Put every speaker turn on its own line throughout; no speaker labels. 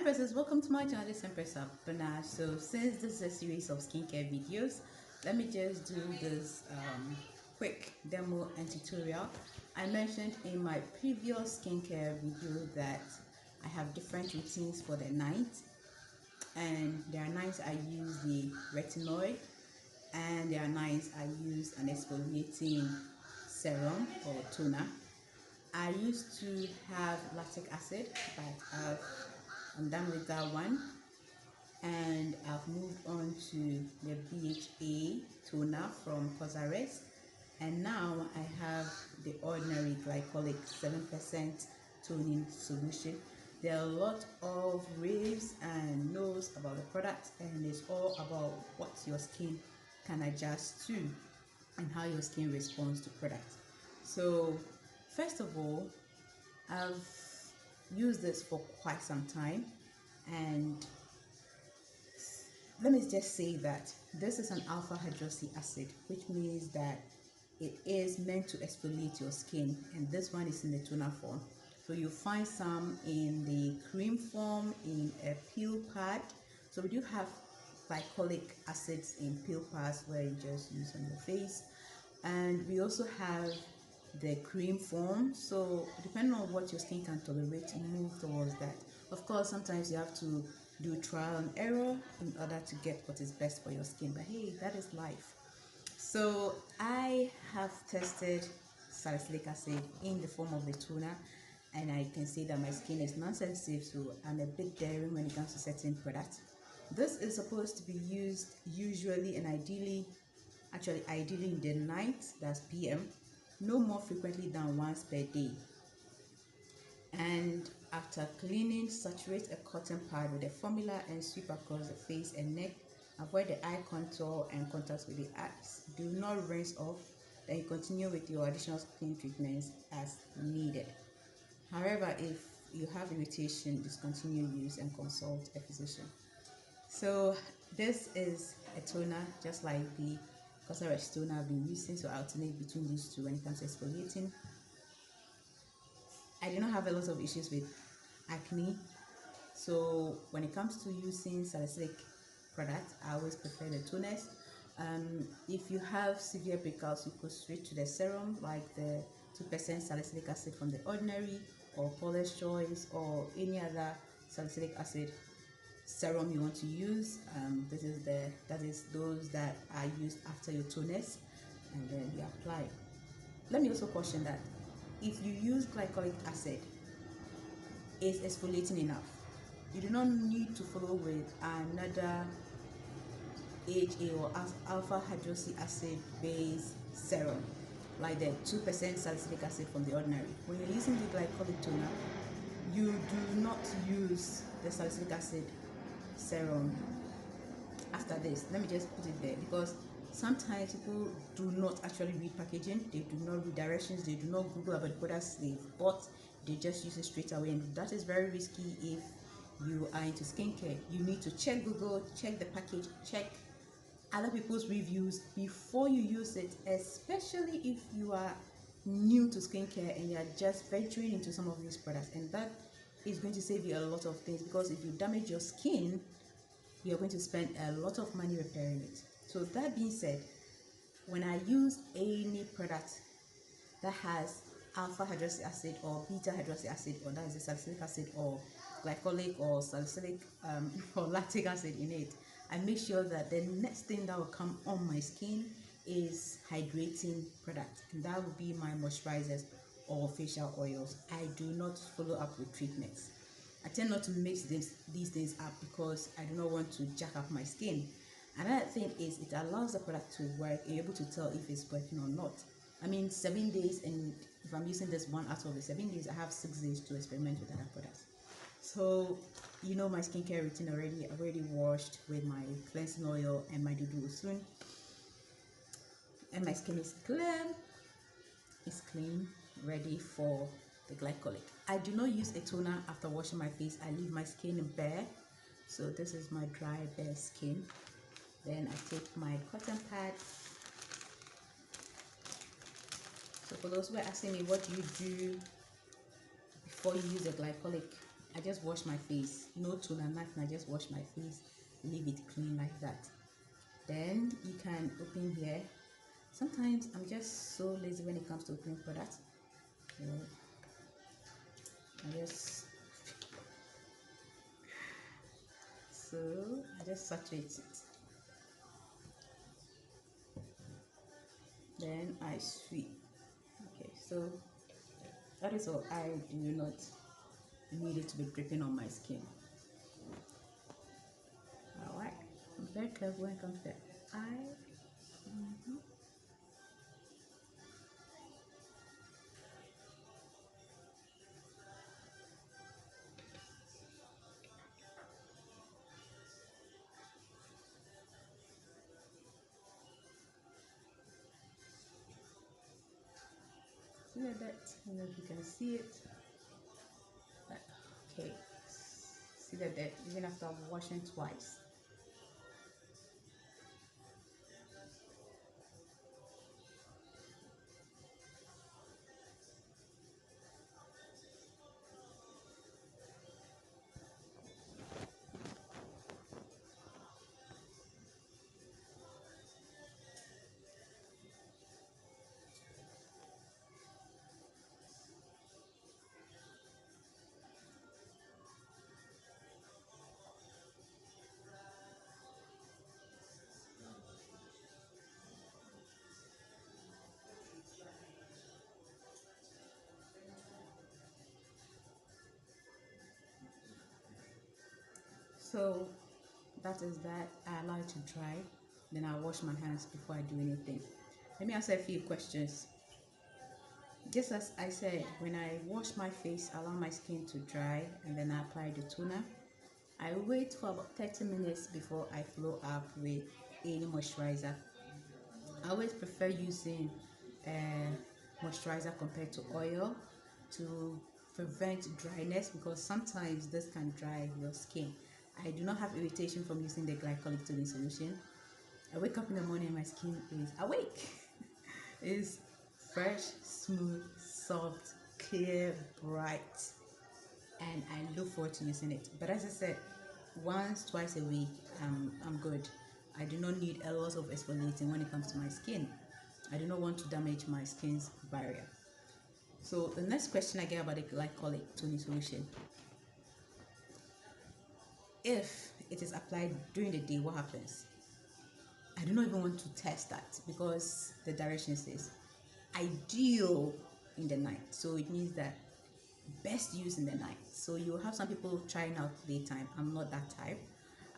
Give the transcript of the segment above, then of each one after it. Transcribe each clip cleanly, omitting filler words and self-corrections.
Precious, welcome to my channel. This is Empress Abana. So since this is a series of skincare videos, let me just do this quick demo and tutorial. I mentioned in my previous skincare video that I have different routines for the night, and there are nights I use the retinoid, and there are nights I use an exfoliating serum or toner. I used to have lactic acid, but I'm done with that one, and I've moved on to the BHA toner from Cosrx, and now I have the ordinary Glycolic 7% toning solution. There are a lot of raves and no's about the product, and it's all about what your skin can adjust to and how your skin responds to products. So first of all, I've used this for quite some time, and let me just say that this is an alpha hydroxy acid, which means that it is meant to exfoliate your skin, and this one is in the toner form. So you find some in the cream form, in a peel pad. So we do have glycolic acids in peel pads where you just use on your face, and we also have the cream form. So depending on what your skin can tolerate, move towards that. Of course, sometimes you have to do trial and error in order to get what is best for your skin, but hey, that is life. So I have tested salicylic acid in the form of the toner, and I can say that my skin is non-sensitive, so I'm a bit daring when it comes to certain products. This is supposed to be used usually and ideally in the night, that's PM, no more frequently than once per day. And after cleaning, saturate a cotton pad with the formula and sweep across the face and neck. Avoid the eye contour and contact with the eyes. Do not rinse off, then you continue with your additional skin treatments as needed. However, if you have irritation, discontinue use and consult a physician. So this is a toner just like the Cosrx toner I've been using, so I alternate between these two when it comes to exfoliating. I do not have a lot of issues with acne, so when it comes to using salicylic products, I always prefer the toners. If you have severe breakouts, you could switch to the serum, like the 2% salicylic acid from the ordinary, or Paula's Choice, or any other salicylic acid serum you want to use. That is those that are used after your toners, and then you apply. Let me also caution that if you use glycolic acid, it's exfoliating enough. You do not need to follow with another AHA or alpha hydroxy acid based serum like the 2% salicylic acid from the ordinary. When you're using the glycolic toner, you do not use the salicylic acid serum after this. Let me just put it there, because sometimes people do not actually read packaging, they do not read directions, they do not Google about the products they've bought, they just use it straight away, and that is very risky. If you are into skincare, you need to check Google, check the package, check other people's reviews before you use it, especially if you are new to skincare and you are just venturing into some of these products, and that is going to save you a lot of things, because if you damage your skin, you're going to spend a lot of money repairing it. So that being said, when I use any product that has alpha hydroxy acid or beta hydroxy acid, or that is the salicylic acid or glycolic or salicylic or lactic acid in it, I make sure that the next thing that will come on my skin is hydrating product, and that will be my moisturizers or facial oils. I do not follow up with treatments. I tend not to mix these things up because I do not want to jack up my skin. Another thing is it allows the product to work, and you're able to tell if it's working or not. I mean, 7 days, and if I'm using this one out of the 7 days, I have 6 days to experiment with other products. So you know my skincare routine already. I've already washed with my cleansing oil and my dudu soon, and my skin is clear, it's clean, ready for the glycolic. I do not use a toner after washing my face. I leave my skin bare. So this is my dry, bare skin. Then I take my cotton pad. So for those who are asking me what do you do before you use a glycolic I just wash my face. No toner, nothing. I just wash my face, leave it clean like that. Then you can open here. Sometimes I'm just so lazy when it comes to opening products. I just saturate it. Then I sweep. Okay, so that is all. I do not need it to be dripping on my skin. Alright, I'm very careful when it comes to eye. See that? I don't know if you can see it. Okay, see that even after washing twice. So that is that. I allow it to dry, then I wash my hands before I do anything. Let me answer a few questions. Just as I said, when I wash my face, I allow my skin to dry and then I apply the toner. I wait for about 30 minutes before I follow up with any moisturizer. I always prefer using moisturizer compared to oil to prevent dryness, because sometimes this can dry your skin. I do not have irritation from using the glycolic toning solution. I wake up in the morning, my skin is awake. It's fresh, smooth, soft, clear, bright, and I look forward to using it. But as I said, twice a week, I'm good. I do not need a lot of exfoliating when it comes to my skin. I do not want to damage my skin's barrier. So the next question I get about the glycolic toning solution: if it is applied during the day, what happens? I do not even want to test that, because the direction says ideal in the night. So it means that best use in the night. So you'll have some people trying out daytime. I'm not that type.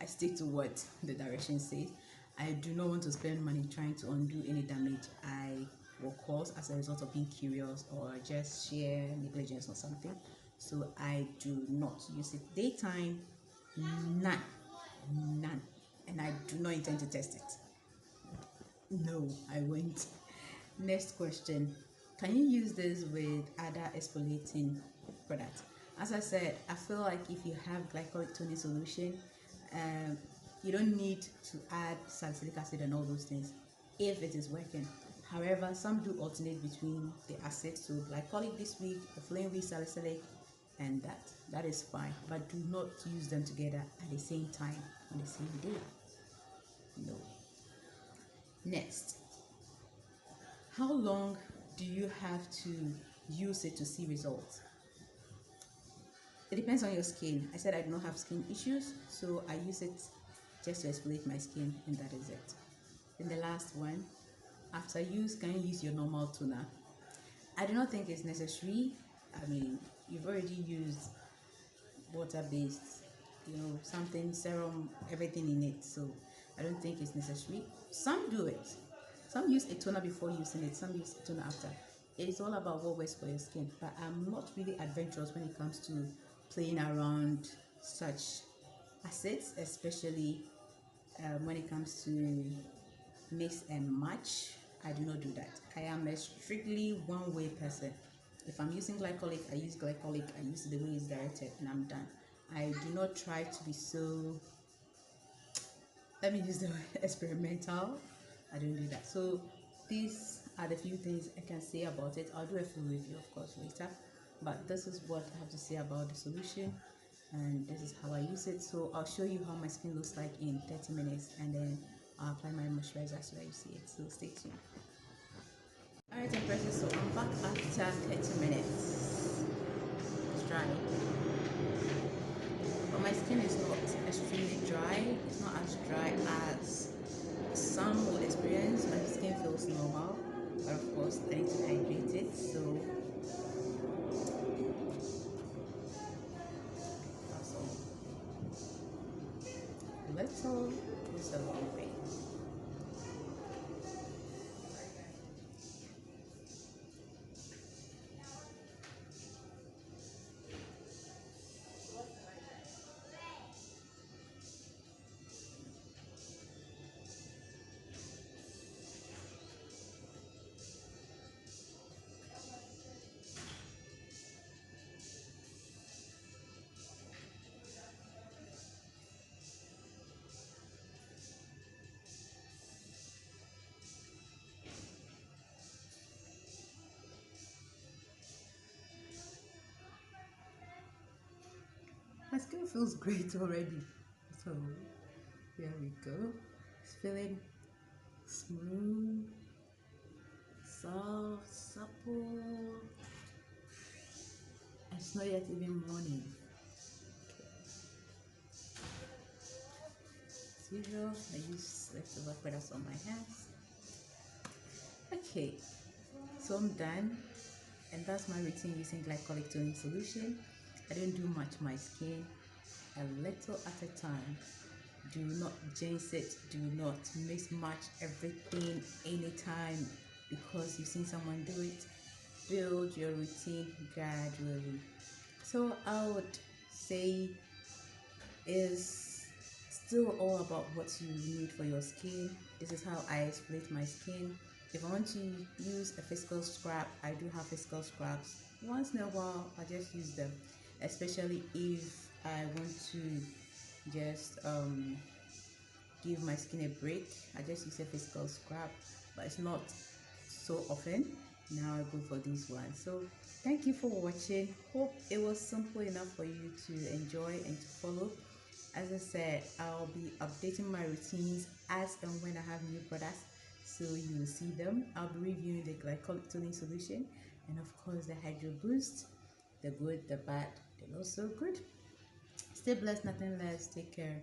I stick to what the direction says. I do not want to spend money trying to undo any damage I will cause as a result of being curious or just sheer negligence or something. So I do not use it daytime. None. And I do not intend to test it. No, I won't. Next question: can you use this with other exfoliating products? As I said, I feel like if you have glycolic toning solution, you don't need to add salicylic acid and all those things if it is working. However, some do alternate between the acids, so glycolic this week, the following week salicylic, and that is fine. But do not use them together at the same time on the same day. No. Next, how long do you have to use it to see results? It depends on your skin. I said I do not have skin issues, so I use it just to exfoliate my skin, and that is it. Then the last one, after use, can you use your normal toner? I do not think it's necessary. I mean, you've already used water-based, something, serum, everything in it, so I don't think it's necessary. Some do it. Some use a toner before using it, some use a toner after. It is all about what works for your skin, but I'm not really adventurous when it comes to playing around such acids, especially when it comes to mix and match. I do not do that. I am a strictly one-way person. If I'm using glycolic, I use glycolic, I use it the way it's directed, and I'm done. I do not try to be so, let me use the word experimental. I don't do that. So these are the few things I can say about it. I'll do a full review, of course, later. But this is what I have to say about the solution. and this is how I use it. So I'll show you how my skin looks like in 30 minutes, and then I'll apply my moisturizer so that you see it. So stay tuned. Alright, so I'm back after 30 minutes. It's dry, but my skin is not extremely dry. It's not as dry as some would experience. My skin feels normal, but of course I need to hydrate it. So that's all. Little goes a long way. My skin feels great already. So here we go. It's feeling smooth, soft, supple. It's not yet even morning. As usual, I use leftover products on my hands. Okay, so I'm done, and that's my routine using glycolic toning solution. I don't do much my skin, a little at a time. Do not jinx it, do not mismatch everything anytime because you've seen someone do it. Build your routine gradually. So I would say is still all about what you need for your skin. This is how I split my skin. If I want to use a physical scrub, I do have physical scrubs. Once in a while, I just use them, especially if I want to just give my skin a break. I just use a physical scrub, but it's not so often. Now I go for this one. So thank you for watching. Hope it was simple enough for you to enjoy and to follow. As I said, I'll be updating my routines as and when I have new products, so you will see them. I'll be reviewing the glycolic toning solution and of course the hydro boost, the good, the bad, the not so good. Stay blessed, nothing less. Take care.